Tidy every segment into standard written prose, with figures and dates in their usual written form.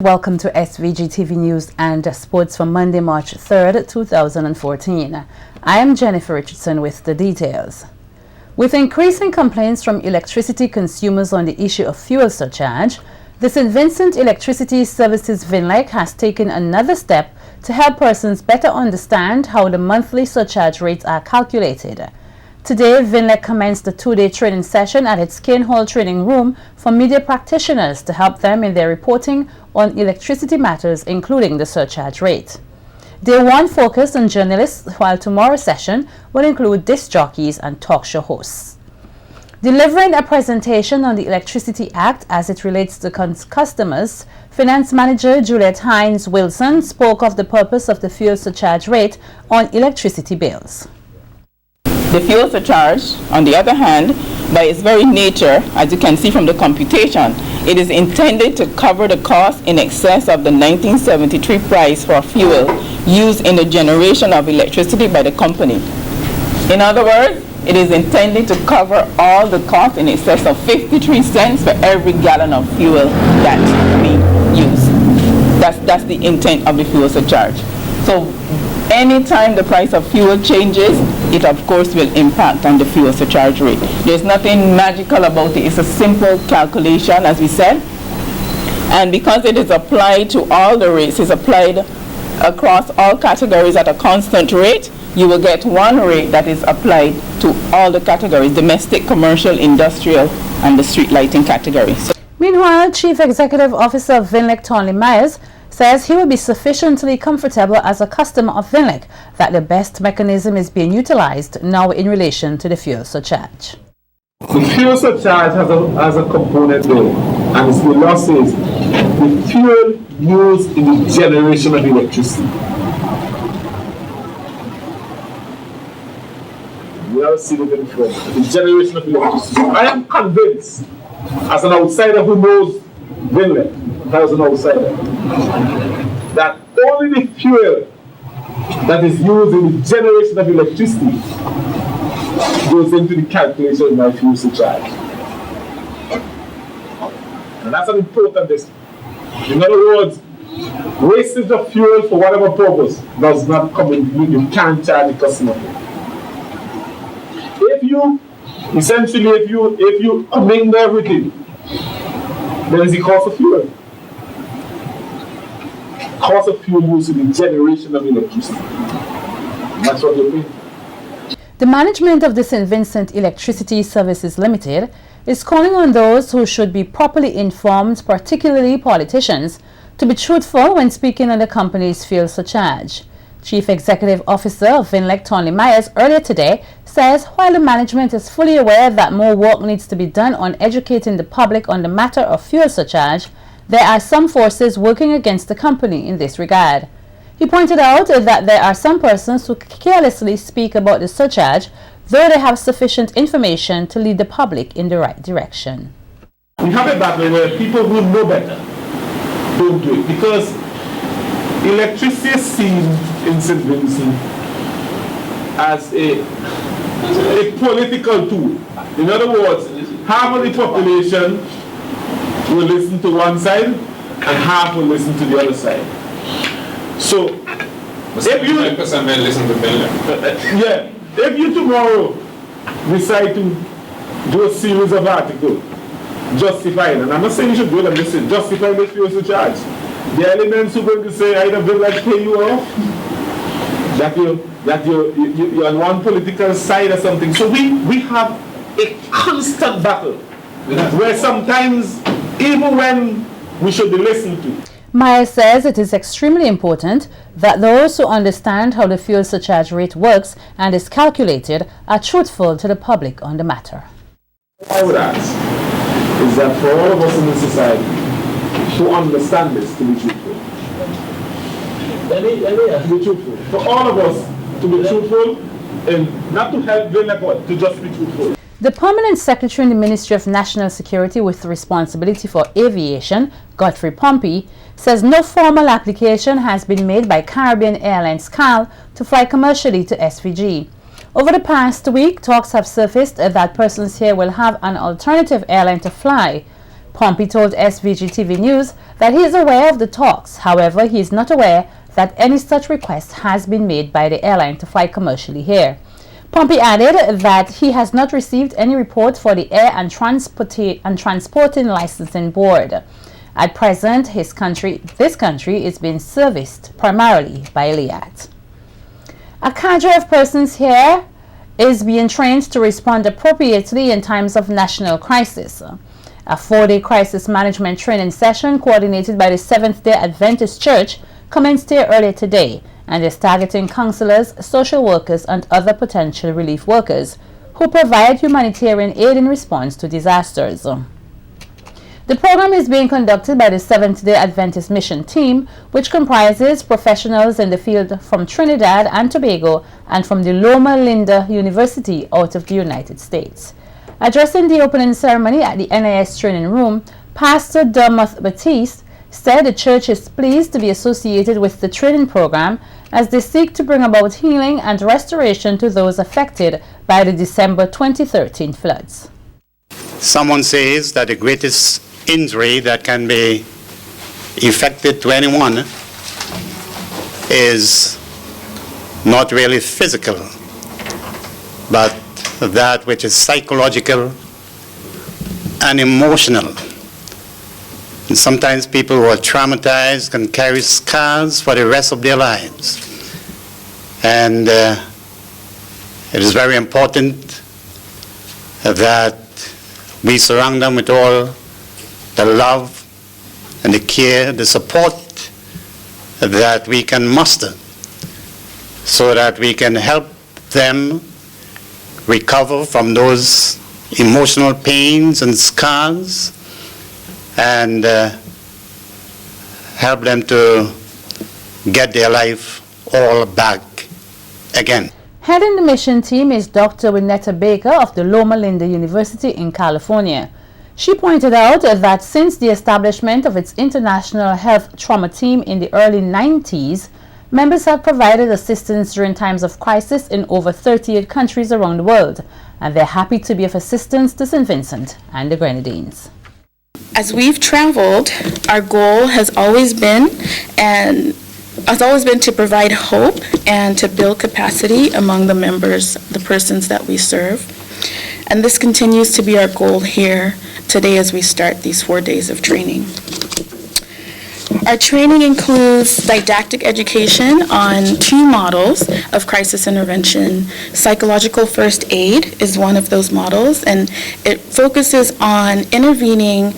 Welcome to SVG-TV News and Sports for Monday, March 3rd, 2014. I am Jennifer Richardson with the details. With increasing complaints from electricity consumers on the issue of fuel surcharge, the St. Vincent Electricity Services VINLEC has taken another step to help persons better understand how the monthly surcharge rates are calculated. Today, VINLEC commenced a two-day training session at its Kane Hall training room for media practitioners to help them in their reporting on electricity matters, including the surcharge rate. Day one focused on journalists, while tomorrow's session will include disc jockeys and talk show hosts. Delivering a presentation on the Electricity Act as it relates to customers, Finance Manager Juliet Hines Wilson spoke of the purpose of the fuel surcharge rate on electricity bills. The fuel surcharge, on the other hand, by its very nature, as you can see from the computation, it is intended to cover the cost in excess of the 1973 price for fuel used in the generation of electricity by the company. In other words, it is intended to cover all the cost in excess of 53 cents for every gallon of fuel that we use. That's the intent of the fuel surcharge. So anytime the price of fuel changes, it of course will impact on the fuel surcharge rate. There's nothing magical about it. It's a simple calculation, as we said. And because it is applied to all the rates, it's applied across all categories at a constant rate, you will get one rate that is applied to all the categories: domestic, commercial, industrial, and the street lighting category. Meanwhile, Chief Executive Officer of VINLEC, Tony Myers, says he will be sufficiently comfortable as a customer of VINLEC that the best mechanism is being utilized now in relation to the fuel surcharge. The fuel surcharge has a component there, and its loss is the fuel used in the generation of electricity. We have seen it before. The generation of electricity. I am convinced, as an outsider who knows VINLEC, as an outsider, that only the fuel that is used in the generation of electricity goes into the calculation of my fuel surcharge. And that's an important thing. In other words, wastage of fuel for whatever purpose does not come in. You can't charge the customer. If you mingle everything, there is the cost of fuel. Cost of fuel used in the generation of electricity. That's what you mean. The management of the St. Vincent Electricity Services Limited is calling on those who should be properly informed, particularly politicians, to be truthful when speaking on the company's fuel surcharge. Chief Executive Officer of VINLEC, Tony Myers, earlier today says while the management is fully aware that more work needs to be done on educating the public on the matter of fuel surcharge, there are some forces working against the company in this regard. He pointed out that there are some persons who carelessly speak about the surcharge, though they have sufficient information to lead the public in the right direction. We have a battle where people who know better don't do it, because electricity is seen in St. Vincent as a political tool. In other words, half of the population will listen to one side and half will listen to the other side. So, if you will listen to VINLEC. If you tomorrow decide to do a series of articles justifying, and I'm not saying you should do it, I'm just saying justify the fuel surcharge. The elements who are going to say either VINLEC pay you off, that you're on one political side or something. So we have a constant battle where sometimes, even when we should be listened to. Myers says it is extremely important that those who understand how the fuel surcharge rate works and is calculated are truthful to the public on the matter. I would ask is that for all of us in the society who understand this, to be truthful. To be truthful. For all of us to be truthful, and not to help VINLEC, but to just be truthful. The Permanent Secretary in the Ministry of National Security with responsibility for aviation, Godfrey Pompey, says no formal application has been made by Caribbean Airlines CAL to fly commercially to SVG. Over the past week, talks have surfaced that persons here will have an alternative airline to fly. Pompey told SVG-TV News that he is aware of the talks. However, he is not aware that any such request has been made by the airline to fly commercially here. Pompey added that he has not received any report for the Air and Transporting Licensing Board. At present, this country is being serviced primarily by LIAT. A cadre of persons here is being trained to respond appropriately in times of national crisis. A 4-day crisis management training session coordinated by the Seventh-day Adventist Church commenced here earlier today and is targeting counselors, social workers, and other potential relief workers who provide humanitarian aid in response to disasters. The program is being conducted by the Seventh-day Adventist Mission Team, which comprises professionals in the field from Trinidad and Tobago and from the Loma Linda University out of the United States. Addressing the opening ceremony at the NIS training room, Pastor Dermot Batiste said the church is pleased to be associated with the training program as they seek to bring about healing and restoration to those affected by the December 2013 floods. Someone says that the greatest injury that can be effected to anyone is not really physical, but that which is psychological and emotional. And sometimes people who are traumatized can carry scars for the rest of their lives. And it is very important that we surround them with all the love and the care, the support that we can muster so that we can help them recover from those emotional pains and scars and help them to get their life all back again. Heading the mission team is Dr. Winetta Baker of the Loma Linda University in California. She pointed out that since the establishment of its International Health Trauma Team in the early 90s, members have provided assistance during times of crisis in over 38 countries around the world, and they're happy to be of assistance to St. Vincent and the Grenadines. As we've traveled, our goal has always been to provide hope and to build capacity among the members, the persons that we serve. And this continues to be our goal here today as we start these 4 days of training. Our training includes didactic education on 2 models of crisis intervention. Psychological first aid is one of those models, and it focuses on intervening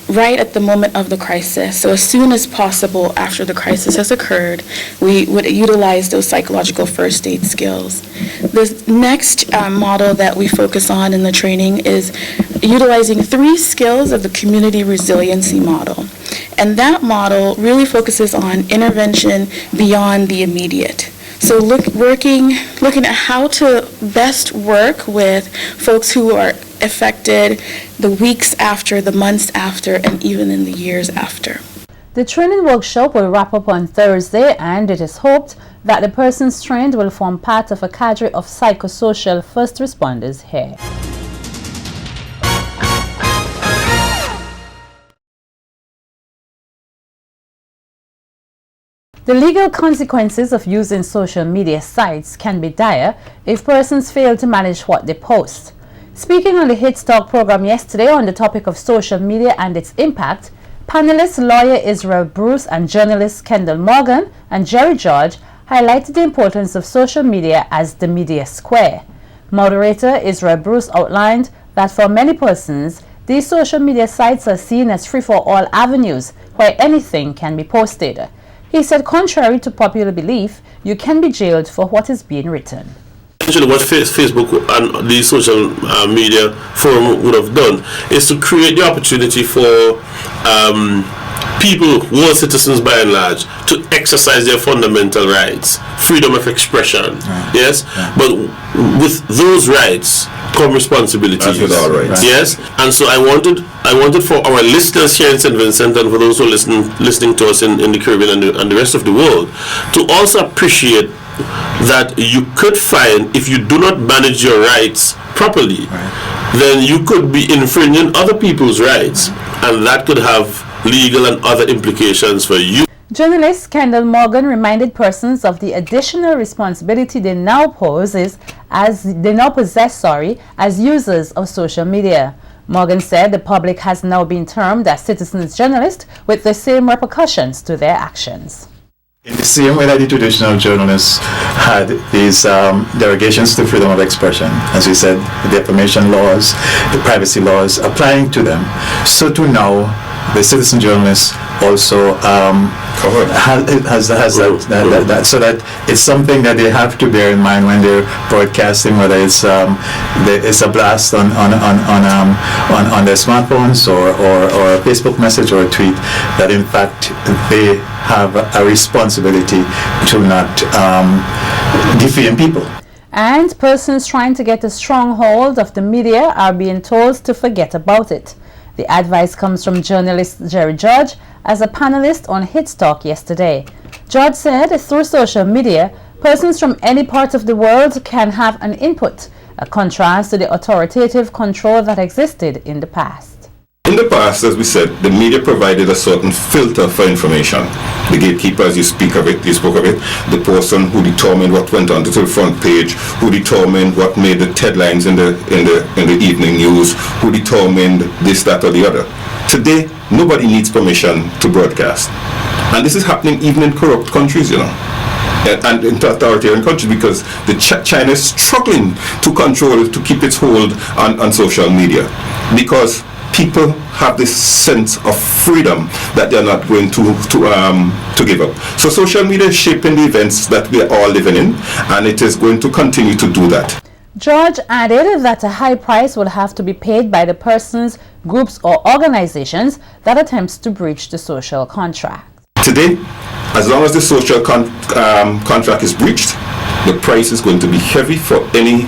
right at the moment of the crisis. So as soon as possible after the crisis has occurred, we would utilize those psychological first aid skills. The next model that we focus on in the training is utilizing 3 skills of the community resiliency model. And that model really focuses on intervention beyond the immediate. So looking at how to best work with folks who are affected the weeks after, the months after, and even in the years after. The training workshop will wrap up on Thursday, and it is hoped that the persons trained will form part of a cadre of psychosocial first responders here. The legal consequences of using social media sites can be dire if persons fail to manage what they post. Speaking on the Hits Talk program yesterday on the topic of social media and its impact, panelists lawyer Israel Bruce and journalists Kendall Morgan and Jerry George highlighted the importance of social media as the media square. Moderator Israel Bruce outlined that for many persons, these social media sites are seen as free-for-all avenues where anything can be posted. He said, contrary to popular belief, you can be jailed for what is being written. Essentially, what Facebook and the social media forum would have done is to create the opportunity for people, world citizens by and large, to exercise their fundamental rights, freedom of expression. Yes, but with those rights come responsibilities. Yes, and so I wanted for our listeners here in St. Vincent and for those who are listening to us in the Caribbean and the rest of the world to also appreciate that you could find, if you do not manage your rights properly, then you could be infringing other people's rights, and that could have legal and other implications for you. Journalist Kendall Morgan reminded persons of the additional responsibility they now possess as users of social media. Morgan said the public has now been termed as citizens journalists with the same repercussions to their actions. In the same way that the traditional journalists had these derogations to freedom of expression, as we said, the defamation laws, the privacy laws applying to them, so to now the citizen journalists also has that, so that it's something that they have to bear in mind when they're broadcasting, whether it's a blast on their smartphones or a Facebook message or a tweet, that in fact they have a responsibility to not defame people. And persons trying to get a stronghold of the media are being told to forget about it. The advice comes from journalist Jerry George as a panelist on Hits Talk yesterday. George said through social media, persons from any part of the world can have an input, a contrast to the authoritative control that existed in the past. In the past, as we said, the media provided a certain filter for information. The gatekeeper, as you spoke of it, the person who determined what went onto the front page, who determined what made the headlines in the evening news, who determined this, that, or the other. Today, nobody needs permission to broadcast, and this is happening even in corrupt countries, you know, and in authoritarian countries, because China is struggling to control, to keep its hold on social media, because people have this sense of freedom that they're not going to give up. So social media is shaping the events that we are all living in, and it is going to continue to do that. George added that a high price will have to be paid by the persons, groups or organizations that attempts to breach the social contract. Today, as long as the social contract is breached, the price is going to be heavy for any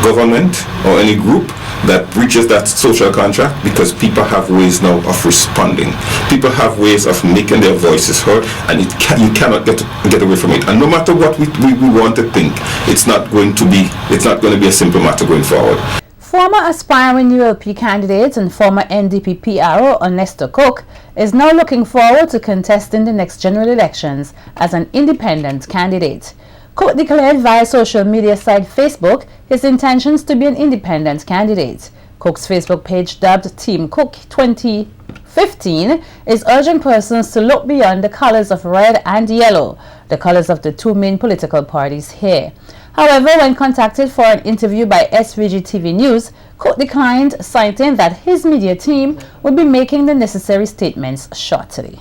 government or any group that breaches that social contract, because people have ways now of responding. People have ways of making their voices heard, and you cannot get away from it. And no matter what we want to think, it's not going to be a simple matter going forward. Former aspiring ULP candidate and former NDP PRO Ernesto Cook is now looking forward to contesting the next general elections as an independent candidate. Cook declared via social media site Facebook his intentions to be an independent candidate. Cook's Facebook page, dubbed Team Cook 2015, is urging persons to look beyond the colors of red and yellow, the colors of the two main political parties here. However, when contacted for an interview by SVG-TV News, Cook declined, citing that his media team would be making the necessary statements shortly.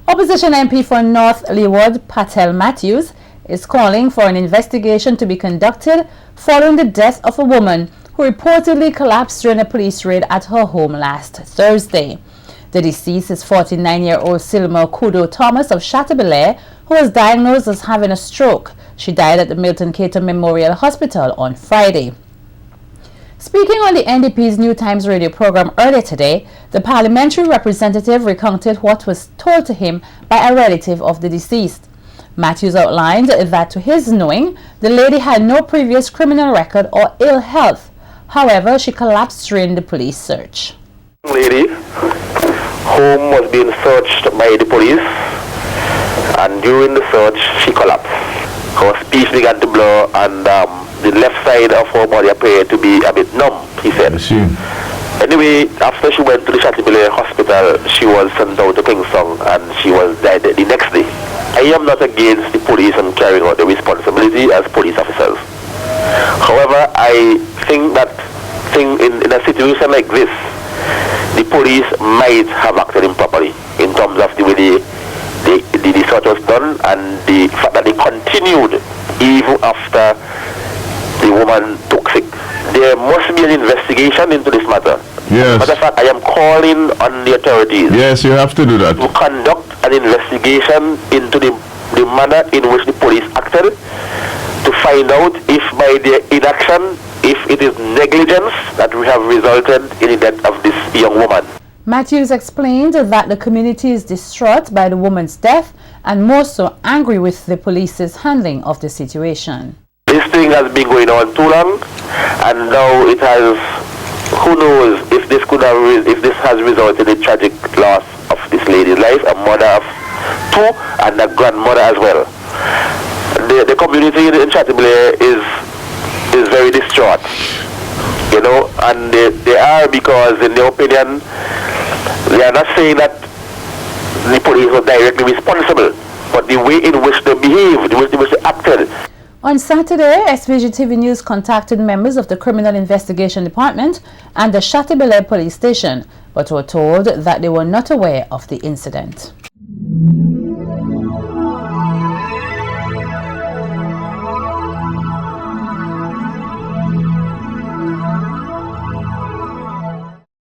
Opposition MP for North Leeward, Patel Matthews, is calling for an investigation to be conducted following the death of a woman who reportedly collapsed during a police raid at her home last Thursday. The deceased is 49-year-old Silma Kudo Thomas of Chateaubelair, who was diagnosed as having a stroke. She died at the Milton Cater Memorial Hospital on Friday. Speaking on the NDP's New Times radio program earlier today, the parliamentary representative recounted what was told to him by a relative of the deceased. Matthews outlined that to his knowing, the lady had no previous criminal record or ill health. However, she collapsed during the police search. Lady, home was being searched by the police, and during the search, she collapsed. Her speech began to blur, and the left side of her body appeared to be a bit numb, he said. Anyway, after she went to the Chateaubelair Hospital, she was sent out to Kingston, and she was dead the next day. I am not against the police and carrying out the responsibility as police officers. However, I think that in a situation like this, the police might have acted improperly in terms of the way the search was done, and the fact that they continued even after the woman took sick. There must be an investigation into this matter. Yes. Matter of fact, I am calling on the authorities. Yes, you have to do that. To conduct an investigation into the manner in which the police acted, to find out if by their inaction, if it is negligence that we have resulted in the death of this young woman. Matthews explained that the community is distraught by the woman's death and more so angry with the police's handling of the situation. This thing has been going on too long, and now it has who knows if this has resulted in the tragic loss of this lady's life, a mother of 2 and a grandmother as well. The community in Chateaubriand is very distraught, you know, and they are, because in their opinion, they are not saying that the police were directly responsible, but the way in which they behaved, the way in which they acted. On Saturday, SVG-TV News contacted members of the Criminal Investigation Department and the Chateaubriand Police Station, but were told that they were not aware of the incident.